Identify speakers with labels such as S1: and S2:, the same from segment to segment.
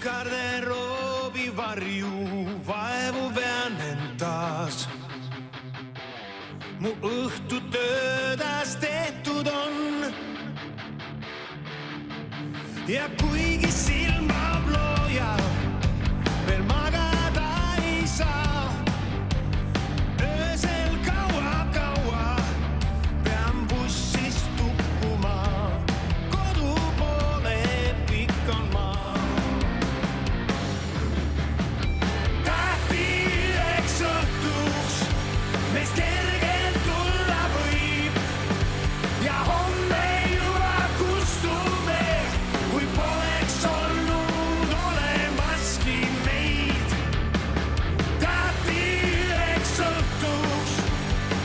S1: garderoobi varju vaevu pean endas. Mu õhtu töödas tehtud on. Ja kuigi silmab looja, veel magada ei saa. Öösel kaua pean bussis tukkuma. Kodu poole pikk on maa. Tähti üheks õhtuks meist kergelt tulla võib. Ja homme juba kustume, kui poleks olnud olemaski meid. Tähti üheks õhtuks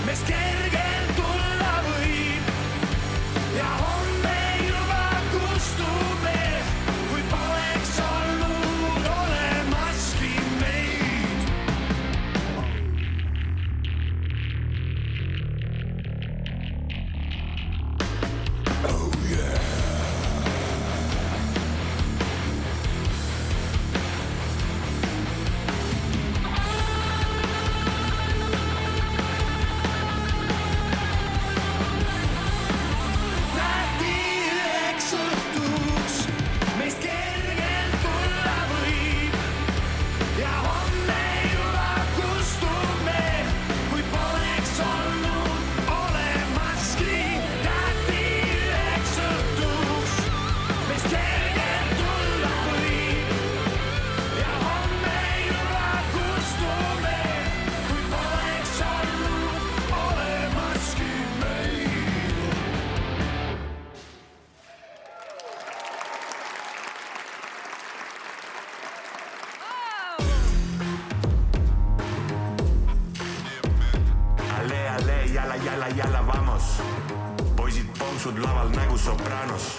S1: meist kergelt tulla võib. Ja homme juba kustume, kui poleks olnud olemaski meid. Oh yeah. Tähti üheks õhtuks meist kergelt tulla võib. Ja homme juba kustume, kui poleks olnud olemaski. Tähti üheks õhtuks meist kergelt tulla võib. Ja homme juba kustume, kui poleks olnud olemaski meid.
S2: Ale, jälle vamos. Poisid pomsud laval nägu Sopranos.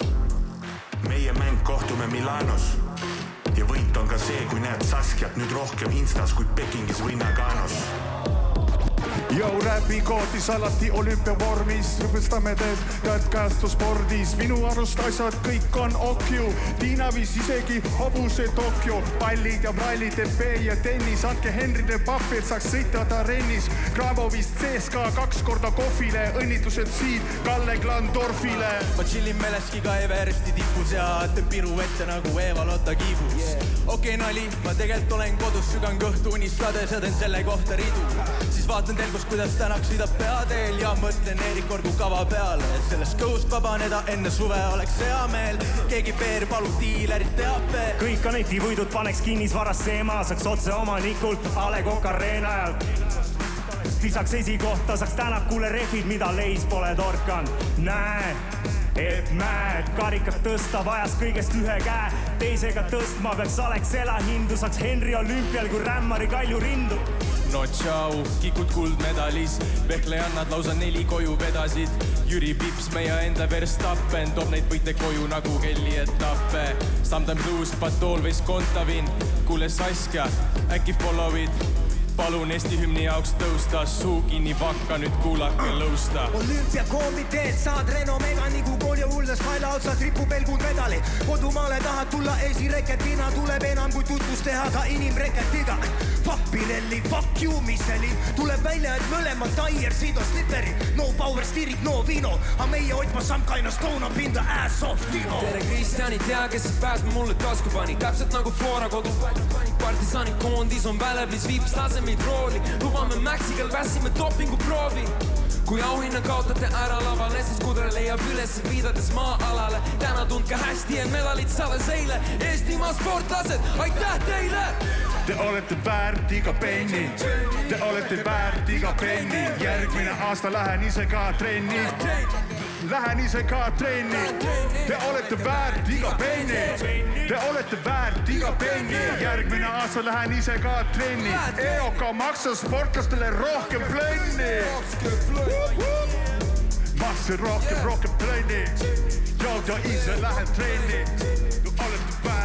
S2: Meie mäng kohtume Milanos. Ja võit on ka see, kui näed Saskiat nüüd rohkem Instas kui Pekingis või Naganos.
S3: Jou räpi kootis alati olümpiavormis. Lõpestame teed käestuspordis. Minu arust asjad kõik on okju. Tiina viis isegi hobuse Tokyo. Pallid ja prallid, EP ja tennis. Andke Henrile pappi, et saaks sõitada rennis. Grabovist CSKA 2 korda kohvile. Õnnitlused siit Kalle Glandorfile.
S4: Ma chillin Meleskiga Everesti tipus ja teen piruette nagu Eva Lotta kiibus. Okei nali, ma tegelikult olen kodus, sügan kõhtu unistades ja teen selle kohta ridu. Siis vaatan telgus, kuidas tänaks sõidab peateel ja mõtlen Erik Orgu kava peale. Sellest kõhust vabaneda enne suve oleks hea meel. Keegi peer palub diilerit teab veel.
S5: Kõik anetivõidud paneks kinnisvarasse ema, saaks otse omanikult A Le Coq Arena ja lisaks esikohta saaks Tänakule rehvid, mida leis pole torkanud. Näe, et mäed karikat tõsta vajas kõigest ühe käe. Teisega tõstma peaks Alexela hindu, saaks Henri olümpial kui Rämmari Kalju rindu.
S4: No tšau, kikud kuldmedalis, vehklejannad lausa 4 koju vedasid. Jüri Pips, meie enda Verstappen, toob neid võite koju nagu kelli etappe. Sometimes lose, but always kontavin. Kuule Saskia, äkki follow'id? Palun Eesti hümni jaoks tõusta, suu kinni pakka, nüüd kuulake lõusta.
S6: Olümpiakomiteed, saad renomega nagu Kolja Uldes Kaila otsas ripub pelgud medali. Kodumaale tahad tulla esireketina, tuleb enam kui tutvust teha ka inimreketiga. Fuck Pirelli, fuck you Michelin, tuleb välja, et mõlemad Tyersid on slipperid. No power steering, no vino, a meie otsma Samkaina Stone on pinda ass off Timo.
S7: Tere Kristjani, tea kes see pääsme mulle tasku pani, täpselt nagu Flora kodu. Partisani koondis on väleblis, viips lase meid rooli. Lubame Maxigal, vässime dopingu proovi. Kui auhinna kaotate ära lavale, siis kudre leiab üles viidades maa-alale. Täna tundke hästi, et medalid sales eile. Eestimaa sportlased, aitäh teile!
S3: Te olete väärt iga penni. Te olete väärt iga penni. Järgmine aasta lähen ise ka trenni. Lähen ise ka trenni. Te olete väärt iga penni. Te olete väärt iga penni. Järgmine aasta lähen ise ka trenni. EOK maksas sportlastele rohkem plenni. Maksa rohkem plenni. Joo, ise lähen trenni. Te olete väärt